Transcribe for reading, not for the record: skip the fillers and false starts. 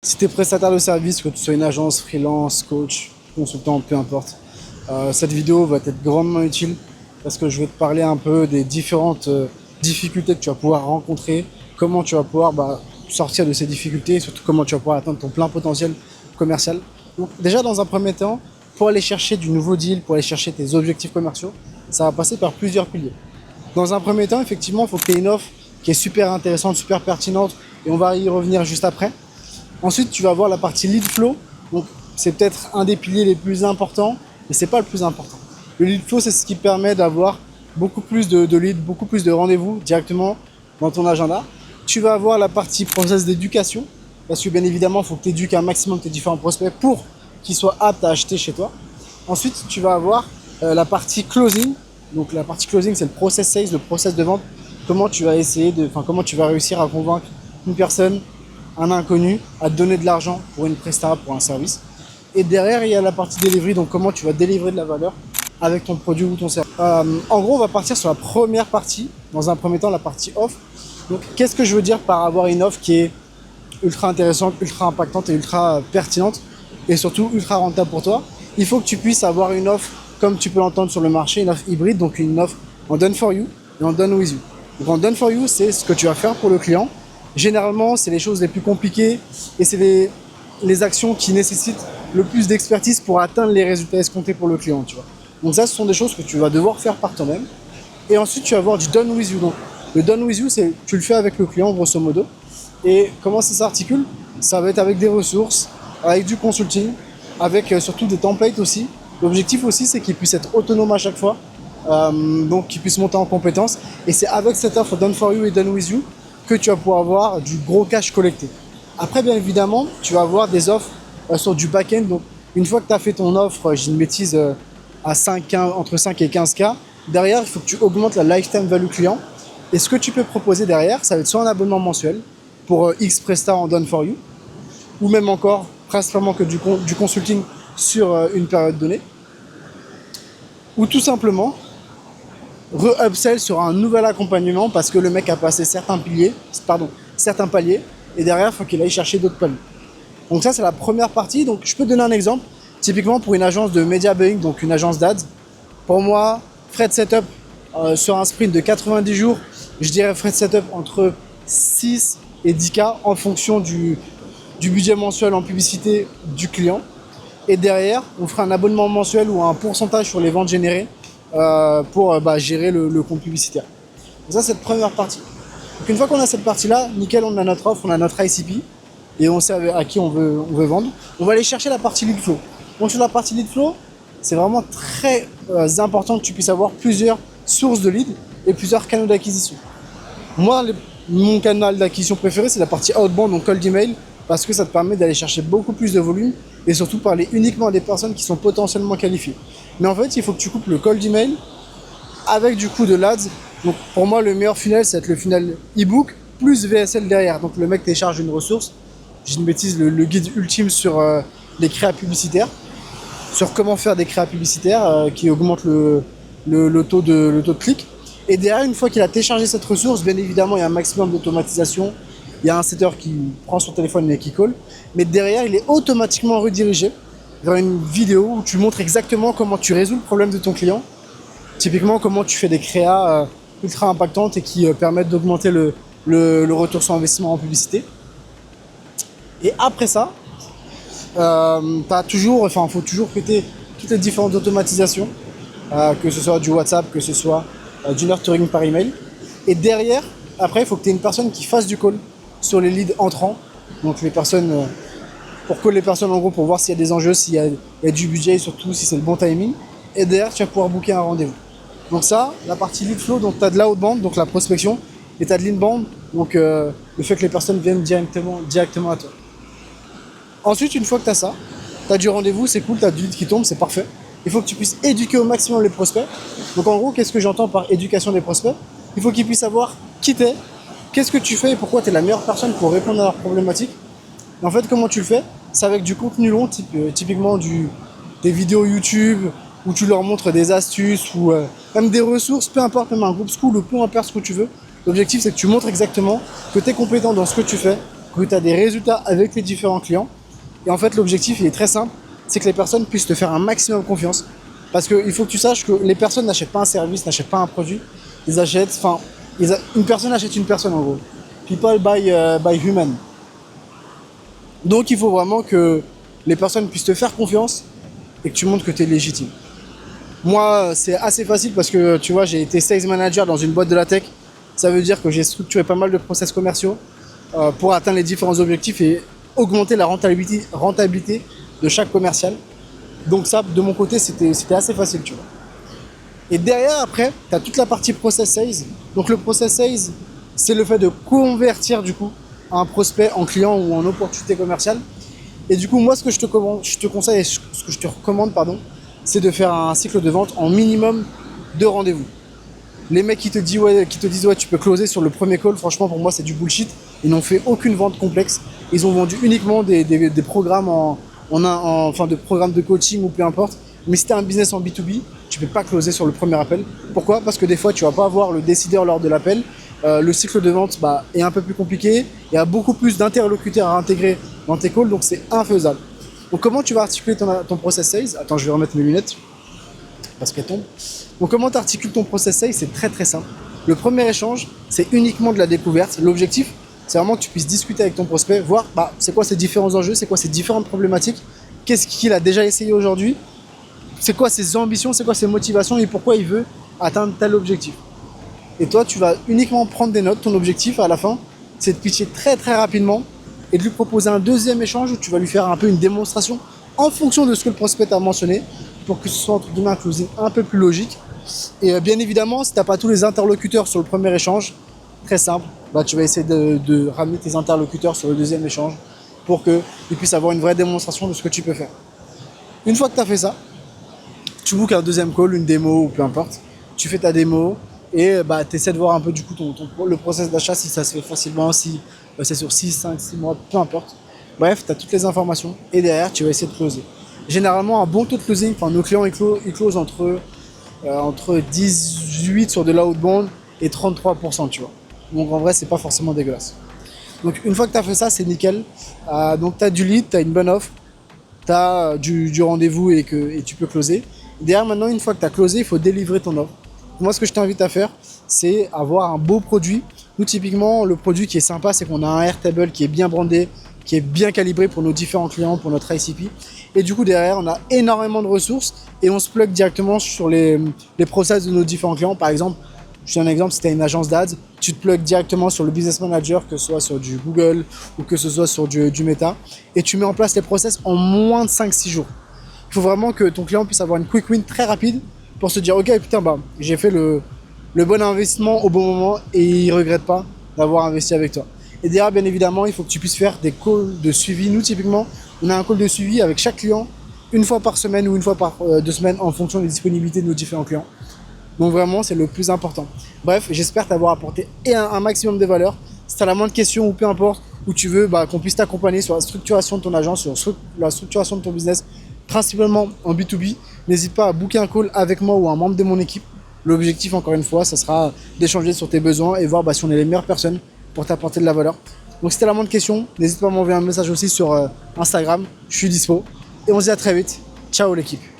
Si tu es prestataire de service, que tu sois une agence, freelance, coach, consultant, peu importe, cette vidéo va t'être grandement utile parce que je vais te parler un peu des différentes difficultés que tu vas pouvoir rencontrer, comment tu vas pouvoir sortir de ces difficultés et surtout comment tu vas pouvoir atteindre ton plein potentiel commercial. Donc déjà dans un premier temps, pour aller chercher du nouveau deal, pour aller chercher tes objectifs commerciaux, ça va passer par plusieurs piliers. Dans un premier temps, effectivement, il faut que tu aies une offre qui est super intéressante, super pertinente et on va y revenir juste après. Ensuite, tu vas voir la partie lead flow. Donc, c'est peut-être un des piliers les plus importants, mais c'est pas le plus important. Le lead flow, c'est ce qui permet d'avoir beaucoup plus de leads, beaucoup plus de rendez-vous directement dans ton agenda. Tu vas avoir la partie process d'éducation, parce que bien évidemment, il faut que tu éduques un maximum tes différents prospects pour qu'ils soient aptes à acheter chez toi. Ensuite, tu vas avoir la partie closing. Donc, la partie closing, c'est le process sales, le process de vente. Comment tu vas réussir à convaincre une personne, un inconnu, à te donner de l'argent pour une presta, pour un service. Et derrière, il y a la partie delivery, donc comment tu vas délivrer de la valeur avec ton produit ou ton service. En gros, on va partir sur la première partie, dans un premier temps, la partie offre. Donc, qu'est-ce que je veux dire par avoir une offre qui est ultra intéressante, ultra impactante et ultra pertinente, et surtout ultra rentable pour toi? Il faut que tu puisses avoir une offre, comme tu peux l'entendre sur le marché, une offre hybride, donc une offre en done for you et en done with you. Donc en done for you, c'est ce que tu vas faire pour le client. Généralement, c'est les choses les plus compliquées et c'est les actions qui nécessitent le plus d'expertise pour atteindre les résultats escomptés pour le client, tu vois. Donc ça, ce sont des choses que tu vas devoir faire par toi-même. Et ensuite, tu vas avoir du done with you. Donc, le done with you, c'est tu le fais avec le client, grosso modo. Et comment ça s'articule? Ça va être avec des ressources, avec du consulting, avec surtout des templates aussi. L'objectif aussi, c'est qu'il puisse être autonome à chaque fois, donc qu'il puisse monter en compétences. Et c'est avec cette offre done for you et done with you que tu vas pouvoir avoir du gros cash collecté. Après, bien évidemment, tu vas avoir des offres sur du back-end. Donc, une fois que tu as fait ton offre, j'ai une bêtise, à 5, entre 5 et 15K, derrière, il faut que tu augmentes la lifetime value client. Et ce que tu peux proposer derrière, ça va être soit un abonnement mensuel pour X Presta en done for you, ou même encore, principalement que du consulting sur une période donnée, ou tout simplement re-upsell sur un nouvel accompagnement parce que le mec a passé certains paliers, et derrière, il faut qu'il aille chercher d'autres paliers. Donc ça, c'est la première partie. Donc je peux te donner un exemple. Typiquement pour une agence de media buying, donc une agence d'ads, pour moi, frais de setup sur un sprint de 90 jours, je dirais frais de setup entre 6 et 10K en fonction du budget mensuel en publicité du client. Et derrière, on fera un abonnement mensuel ou un pourcentage sur les ventes générées pour gérer le compte publicitaire. Donc ça, c'est la première partie. Donc une fois qu'on a cette partie-là, nickel, on a notre offre, on a notre ICP et on sait à qui on veut vendre. On va aller chercher la partie lead flow. Donc sur la partie lead flow, c'est vraiment très important que tu puisses avoir plusieurs sources de leads et plusieurs canaux d'acquisition. Moi, mon canal d'acquisition préféré, c'est la partie outbound, donc cold email, parce que ça te permet d'aller chercher beaucoup plus de volume et surtout parler uniquement à des personnes qui sont potentiellement qualifiées. Mais en fait, il faut que tu coupes le cold email avec du coup de l'ADS. Donc pour moi, le meilleur funnel, c'est le funnel e-book plus VSL derrière. Donc le mec télécharge une ressource, j'ai une bêtise, le guide ultime sur les créas publicitaires, sur comment faire des créas publicitaires qui augmentent le taux de clic. Et derrière, une fois qu'il a téléchargé cette ressource, bien évidemment, il y a un maximum d'automatisation. Il y a un setter qui prend son téléphone et qui call. Mais derrière, il est automatiquement redirigé vers une vidéo où tu montres exactement comment tu résous le problème de ton client. Typiquement, comment tu fais des créas ultra impactantes et qui permettent d'augmenter le retour sur investissement en publicité. Et après ça, faut toujours péter toutes les différentes automatisations, que ce soit du WhatsApp, que ce soit du nurturing par email. Et derrière, après, il faut que tu aies une personne qui fasse du call sur les leads entrants. Donc les personnes, pour call les personnes en gros, pour voir s'il y a des enjeux, s'il y a du budget et surtout si c'est le bon timing. Et derrière, tu vas pouvoir booker un rendez-vous. Donc ça, la partie lead flow, donc tu as de l'outbound, donc la prospection, et tu as de l'inbound, donc le fait que les personnes viennent directement à toi. Ensuite, une fois que tu as ça, tu as du rendez-vous, c'est cool, tu as du lead qui tombe, c'est parfait. Il faut que tu puisses éduquer au maximum les prospects. Donc en gros, qu'est-ce que j'entends par éducation des prospects? Il faut qu'ils puissent savoir qui t'es, qu'est-ce que tu fais et pourquoi tu es la meilleure personne pour répondre à leurs problématiques. Et en fait, comment tu le fais? C'est avec du contenu long, typiquement des vidéos YouTube, où tu leur montres des astuces ou même des ressources, peu importe, même un groupe school ou peu importe ce que tu veux. L'objectif, c'est que tu montres exactement que tu es compétent dans ce que tu fais que tu as des résultats avec tes différents clients. Et en fait, l'objectif, il est très simple, c'est que les personnes puissent te faire un maximum confiance. Parce qu'il faut que tu saches que les personnes n'achètent pas un service, n'achètent pas un produit, ils achètent, une personne achète une personne en gros. People buy human. Donc il faut vraiment que les personnes puissent te faire confiance et que tu montres que tu es légitime. Moi, c'est assez facile parce que tu vois, j'ai été sales manager dans une boîte de la tech. Ça veut dire que j'ai structuré pas mal de process commerciaux pour atteindre les différents objectifs et augmenter la rentabilité de chaque commercial. Donc ça, de mon côté, c'était assez facile, tu vois. Et derrière, après, tu as toute la partie process sales. Donc le process sales, c'est le fait de convertir du coup un prospect en client ou en opportunité commerciale. Et du coup, moi, ce que je te conseille, ce que je te recommande, pardon, c'est de faire un cycle de vente en minimum 2 rendez-vous. Les mecs qui te disent ouais, tu peux closer sur le premier call, franchement pour moi c'est du bullshit. Ils n'ont fait aucune vente complexe. Ils ont vendu uniquement des programmes enfin de programmes de coaching ou peu importe. Mais si tu as un business en B2B, tu peux pas closer sur le premier appel. Pourquoi? Parce que des fois tu vas pas avoir le décideur lors de l'appel. Le cycle de vente est un peu plus compliqué. Il y a beaucoup plus d'interlocuteurs à intégrer dans tes calls, donc c'est infaisable. Donc comment tu vas articuler ton process sales? Attends, je vais remettre mes lunettes parce qu'elles tombent. Donc comment tu articules ton process sales? C'est très très simple. Le premier échange, c'est uniquement de la découverte. L'objectif, c'est vraiment que tu puisses discuter avec ton prospect, voir c'est quoi ses différents enjeux, c'est quoi ses différentes problématiques, qu'est-ce qu'il a déjà essayé aujourd'hui, c'est quoi ses ambitions, c'est quoi ses motivations et pourquoi il veut atteindre tel objectif. Et toi, tu vas uniquement prendre des notes. Ton objectif à la fin, c'est de pitcher très très rapidement et de lui proposer un deuxième échange où tu vas lui faire un peu une démonstration en fonction de ce que le prospect t'a mentionné pour que ce soit entre guillemets un closing un peu plus logique. Et bien évidemment, si tu n'as pas tous les interlocuteurs sur le premier échange, très simple, tu vas essayer de ramener tes interlocuteurs sur le deuxième échange pour qu'ils puissent avoir une vraie démonstration de ce que tu peux faire. Une fois que tu as fait ça, tu bookes un deuxième call, une démo ou peu importe, tu fais ta démo et tu essaies de voir un peu du coup le process d'achat, si ça se fait facilement, si c'est sur 6, 5, 6 mois, peu importe. Bref, tu as toutes les informations et derrière, tu vas essayer de closer. Généralement, un bon taux de closing, nos clients ils closent entre 18 sur de l'outbound et 33%, tu vois. Donc en vrai, c'est pas forcément dégueulasse. Donc une fois que tu as fait ça, c'est nickel. Donc tu as du lead, tu as une bonne offre, tu as du rendez-vous et tu peux closer. Derrière, maintenant, une fois que tu as closé, il faut délivrer ton offre. Moi, ce que je t'invite à faire, c'est avoir un beau produit. Nous, typiquement, le produit qui est sympa, c'est qu'on a un Airtable qui est bien brandé, qui est bien calibré pour nos différents clients, pour notre ICP. Et du coup, derrière, on a énormément de ressources et on se plug directement sur les process de nos différents clients. Par exemple, je te donne un exemple, si tu as une agence d'ads, tu te plugues directement sur le Business Manager, que ce soit sur du Google ou que ce soit sur du Meta, et tu mets en place les process en moins de 5-6 jours. Il faut vraiment que ton client puisse avoir une quick win très rapide pour se dire ok putain j'ai fait le bon investissement au bon moment et il ne regrette pas d'avoir investi avec toi. Et derrière, bien évidemment, il faut que tu puisses faire des calls de suivi. Nous, typiquement, on a un call de suivi avec chaque client une fois par semaine ou une fois par 2 semaines en fonction des disponibilités de nos différents clients. Donc vraiment, c'est le plus important. Bref, j'espère t'avoir apporté un maximum de valeur. Si tu as la moindre question ou peu importe, où tu veux qu'on puisse t'accompagner sur la structuration de ton agence, sur la structuration de ton business, principalement en B2B, n'hésite pas à booker un call avec moi ou un membre de mon équipe. L'objectif, encore une fois, ça sera d'échanger sur tes besoins et voir si on est les meilleures personnes pour t'apporter de la valeur. Donc si tu as la moindre question, n'hésite pas à m'envoyer un message aussi sur Instagram, je suis dispo. Et on se dit à très vite. Ciao l'équipe.